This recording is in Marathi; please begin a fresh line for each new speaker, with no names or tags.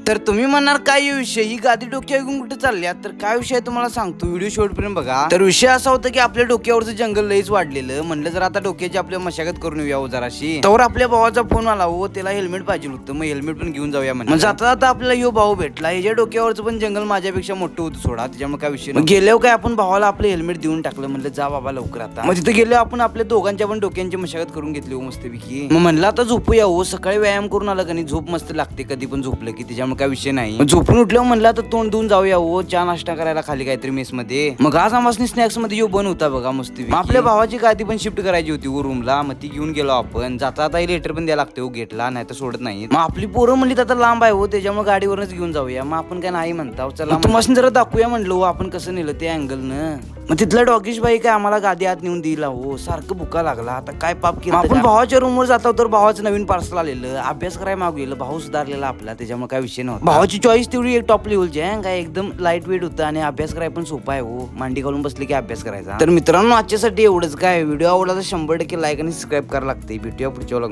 तर तुम्ही म्हणणार काय विषय, ही गादी डोक्यावर घेऊन कुठे चालल्या? तर काय विषय आहे तुम्हाला सांगतो, व्हिडिओ शेवटपर्यंत बघा. तर विषय असा होता की आपल्या डोक्यावरचं जंगल लईच वाढलेलं. म्हणलं जर आता डोक्याची आपल्या मशागत करून येऊया जराशी. तर आपल्या भावाचा फोन आला हो, त्याला हेल्मेट पाहिजे होतं. मग हेल्मेट पण घेऊन जाऊया म्हणजे. जाता जाता आपल्याला यो भाऊ भेटला. ह्याच्या डोक्यावरचं पण जंगल माझ्यापेक्षा मोठं होतं सोडा, त्याच्यामुळे काय विषय. गेल्यावर काय आपण भावाला आपलं हेल्मेट देऊन टाकलं. म्हणलं जा बाबा लवकर आता. मग तिथे गेलो आपण, आपल्या दोघांच्या पण डोक्यांची मशागत करून घेतली हो मस्तपैकी. मग म्हणलं आता झोपूया हो, सकाळी व्यायाम करून आला का नाही झोप मस्त लागते कधी पण झोपलं की, त्याच्यामुळे काय विषय नाही. झोपून उठल्यावर म्हणलं आता तोंड धुवून जाऊया हो, चहा नाश्ता करायला खाली काहीतरी मेस मध्ये. मग आज आम्हाला स्नॅक्स मध्ये यो बन होता बघा मस्त. मग आपल्या भावाची गादी पण शिफ्ट करायची होती हो रूमला, मग ती घेऊन गेलो आपण. जाता आता लेटर पण द्यायला लागते हो गेटला, नाही तर सोडत नाही. मग आपली पोरं म्हणली आता लांब आहे हो, त्याच्यामुळे गाडीवरच घेऊन जाऊया. मग आपण काय नाही म्हणता, चला तुम्हाला जरा दाखवूया म्हणलो आपण कसं नेलं ते अँगल न. मग तिथला डॉगीश बाई काय आम्हाला गादी आत नेऊन दिला हो, सारखं भुका लागला. आता काय पाप केलं. आपण भावाच्या रूमवर जातो तर भावाचं नवीन पार्सल आलेलं, अभ्यास करायला मागवलेलं, भाऊ सुधारलेला आपला, त्याच्यामुळे काय विषय नव्हता. भावाची चॉईस तेवढी एक टॉप लेवलची आहे, काय एकदम लाईट वेट होतं आणि अभ्यास करायला पण सोपा आहे हो, मांडी घालून बसले की अभ्यास करायचा. तर मित्रांनो आजच्यासाठी एवढंच. काय व्हिडिओ आवडला तर 100% लाईक आणि सबस्क्राईब करायला लागते. भेटूया पुढच्या व्लॉग.